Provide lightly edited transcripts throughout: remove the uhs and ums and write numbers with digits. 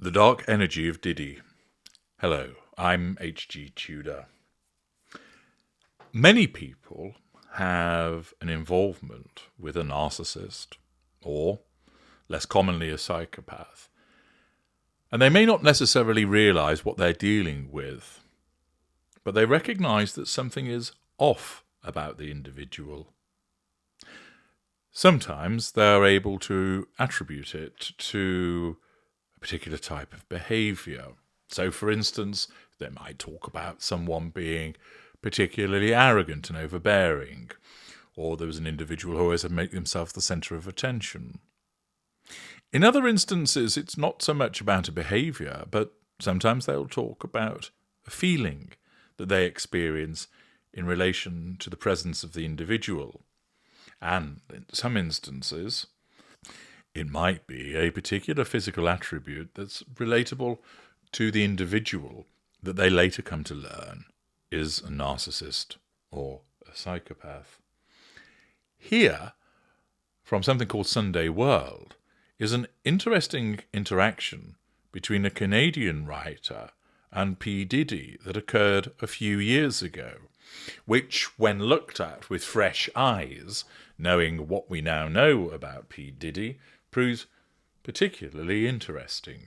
The Dark Energy of Diddy. Hello, I'm H.G. Tudor. Many people have an involvement with a narcissist, or, less commonly, a psychopath. And they may not necessarily realize what they're dealing with, but they recognize that something is off about the individual. Sometimes they're able to attribute it to a particular type of behaviour. So, for instance, they might talk about someone being particularly arrogant and overbearing, or there was an individual who always had to make themselves the centre of attention. In other instances, it's not so much about a behaviour, but sometimes they'll talk about a feeling that they experience in relation to the presence of the individual. And in some instances, it might be a particular physical attribute that's relatable to the individual that they later come to learn is a narcissist or a psychopath. Here, from something called Sunday World, is an interesting interaction between a Canadian writer and P Diddy that occurred a few years ago, which, when looked at with fresh eyes, knowing what we now know about P Diddy, proves particularly interesting.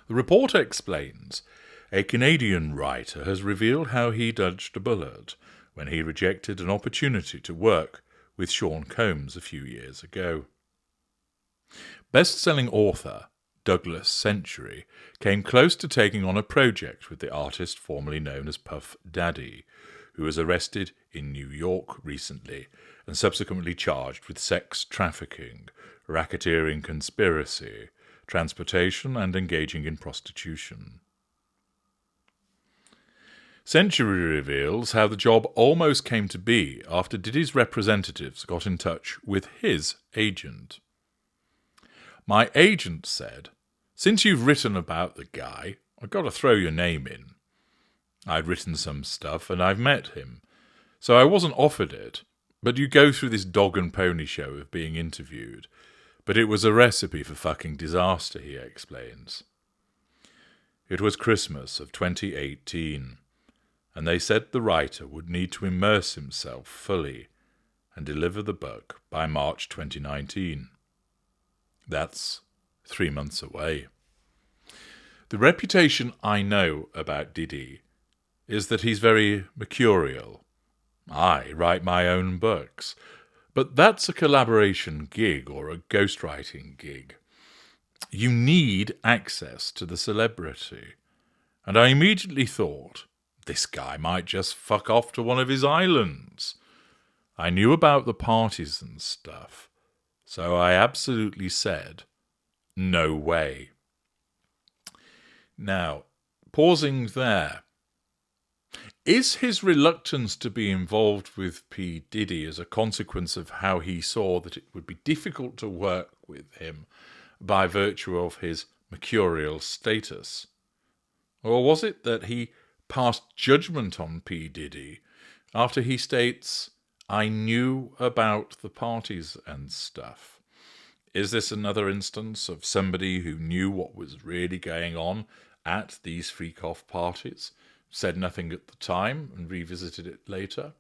The reporter explains a Canadian writer has revealed how he dodged a bullet when he rejected an opportunity to work with Sean Combs a few years ago. Best-selling author Douglas Century came close to taking on a project with the artist formerly known as Puff Daddy, who was arrested in New York recently and subsequently charged with sex trafficking, racketeering conspiracy, transportation, and engaging in prostitution. Century reveals how the job almost came to be after Diddy's representatives got in touch with his agent. My agent said, "Since you've written about the guy, I've got to throw your name in. I'd written some stuff and I've met him, so I wasn't offered it, but you go through this dog and pony show of being interviewed. But it was a recipe for fucking disaster," he explains. It was Christmas of 2018, and they said the writer would need to immerse himself fully and deliver the book by March 2019. That's 3 months away. The reputation I know about Diddy is that he's very mercurial. I write my own books, but that's a collaboration gig or a ghostwriting gig. You need access to the celebrity. And I immediately thought, this guy might just fuck off to one of his islands. I knew about the parties and stuff, so I absolutely said, no way. Now, pausing there, is his reluctance to be involved with P Diddy as a consequence of how he saw that it would be difficult to work with him by virtue of his mercurial status? Or was it that he passed judgment on P Diddy after he states, "I knew about the parties and stuff"? Is this another instance of somebody who knew what was really going on at these freak-off parties, said nothing at the time and revisited it later?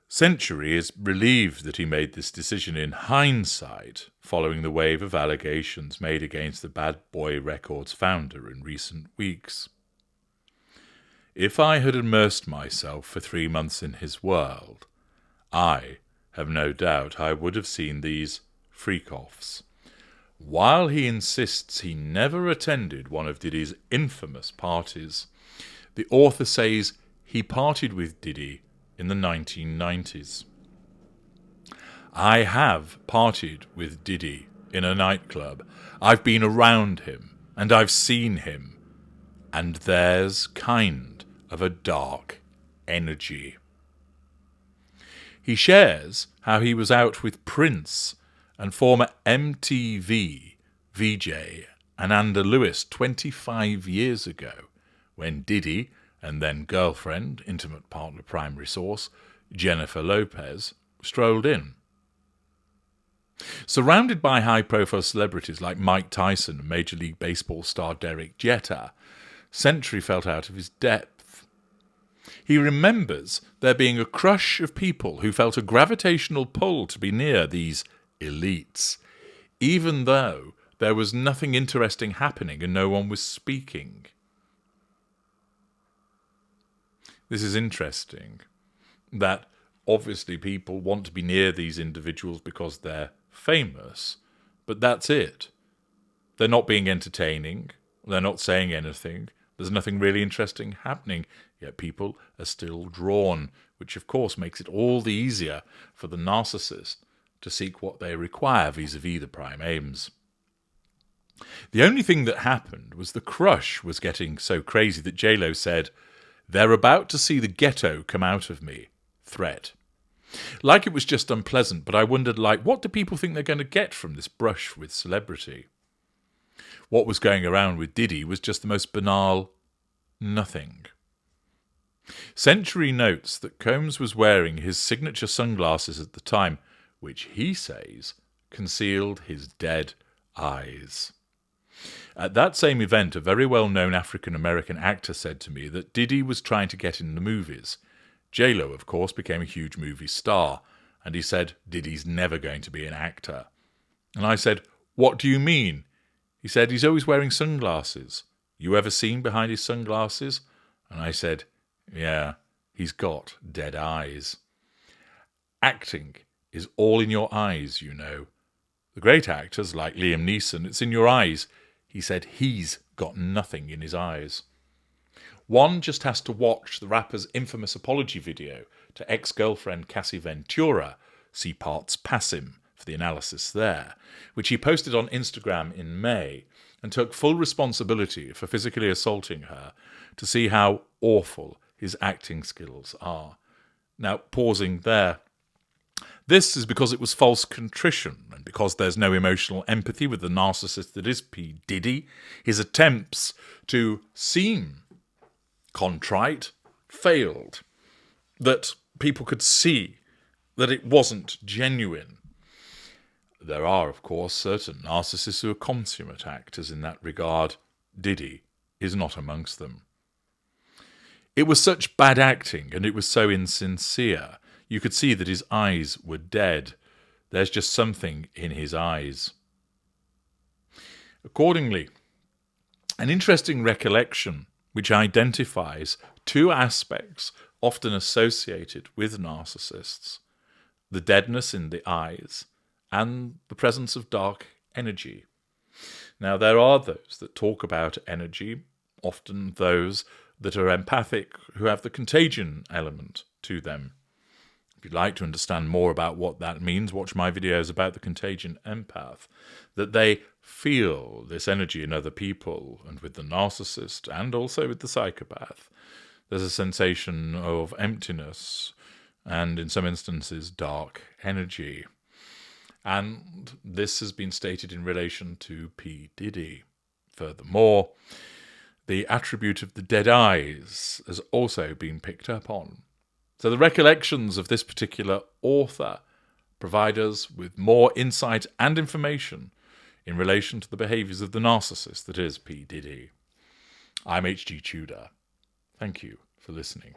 Century is relieved that he made this decision in hindsight, following the wave of allegations made against the Bad Boy Records founder in recent weeks. If I had immersed myself for 3 months in his world, I have no doubt I would have seen these freak-offs. While he insists he never attended one of Diddy's infamous parties, the author says he partied with Diddy in the 1990s. I have partied with Diddy in a nightclub. I've been around him, and I've seen him, and there's kind of a dark energy. He shares how he was out with Prince and former MTV VJ Ananda Lewis 25 years ago, when Diddy and then girlfriend, intimate partner, primary source, Jennifer Lopez, strolled in. Surrounded by high-profile celebrities like Mike Tyson and Major League Baseball star Derek Jeter, Century felt out of his depth. He remembers there being a crush of people who felt a gravitational pull to be near these elites, even though there was nothing interesting happening and no one was speaking. This is interesting, that obviously people want to be near these individuals because they're famous, but that's it. They're not being entertaining, they're not saying anything, there's nothing really interesting happening, yet people are still drawn, which of course makes it all the easier for the narcissist to seek what they require vis-a-vis the prime aims. The only thing that happened was the crush was getting so crazy that J-Lo said, "They're about to see the ghetto come out of me." Threat. Like it was just unpleasant, but I wondered, what do people think they're going to get from this brush with celebrity? What was going around with Diddy was just the most banal nothing. Century notes that Combs was wearing his signature sunglasses at the time, which he says concealed his dead eyes. At that same event, a very well-known African-American actor said to me that Diddy was trying to get in the movies. J-Lo, of course, became a huge movie star, and he said, Diddy's never going to be an actor. And I said, what do you mean? He said, he's always wearing sunglasses. You ever seen behind his sunglasses? And I said, yeah, he's got dead eyes. Acting is all in your eyes, you know. The great actors like Liam Neeson, it's in your eyes. He said he's got nothing in his eyes. One just has to watch the rapper's infamous apology video to ex-girlfriend Cassie Ventura, see parts pass him for the analysis there, which he posted on Instagram in May and took full responsibility for physically assaulting her, to see how awful his acting skills are. Now, pausing there. This is because it was false contrition, and because there's no emotional empathy with the narcissist that is P Diddy. His attempts to seem contrite failed, that people could see that it wasn't genuine. There are, of course, certain narcissists who are consummate actors in that regard. Diddy is not amongst them. It was such bad acting, and it was so insincere. You could see that his eyes were dead. There's just something in his eyes. Accordingly, an interesting recollection which identifies two aspects often associated with narcissists: the deadness in the eyes and the presence of dark energy. Now, there are those that talk about energy, often those that are empathic, who have the contagion element to them. If you'd like to understand more about what that means, watch my videos about the contagion empath, that they feel this energy in other people, and with the narcissist and also with the psychopath, there's a sensation of emptiness and, in some instances, dark energy. And this has been stated in relation to P Diddy. Furthermore, the attribute of the dead eyes has also been picked up on. So the recollections of this particular author provide us with more insight and information in relation to the behaviours of the narcissist that is P Diddy. I'm H.G. Tudor. Thank you for listening.